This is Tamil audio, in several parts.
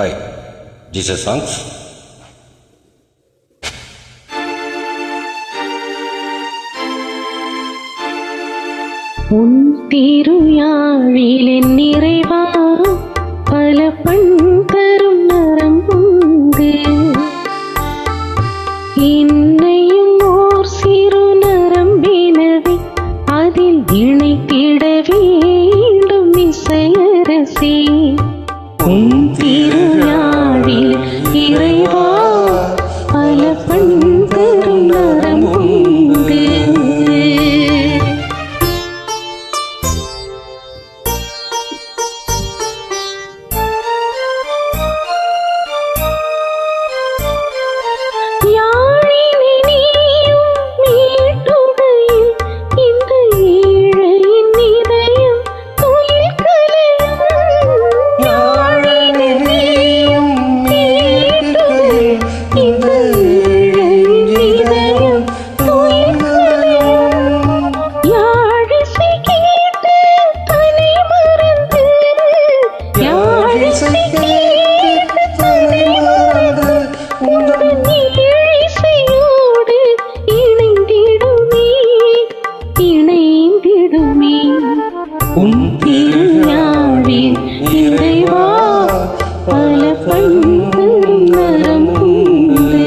Hi, Jesus songs. உன் திருயாழிலின் நிறைவா பல பண் தரும் நரம்புண்டு இன்னையும் ஓர் சிறு நரம்பினவை அதில் இணைத்திட வேண்டும் இசையரசி உன் திருயாழில் இறைவா பல பண் தரும் நரம்புண்டு. உன் திருஞாழில் இறைவா பல பண் தரும் நரம்புண்டு.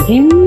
In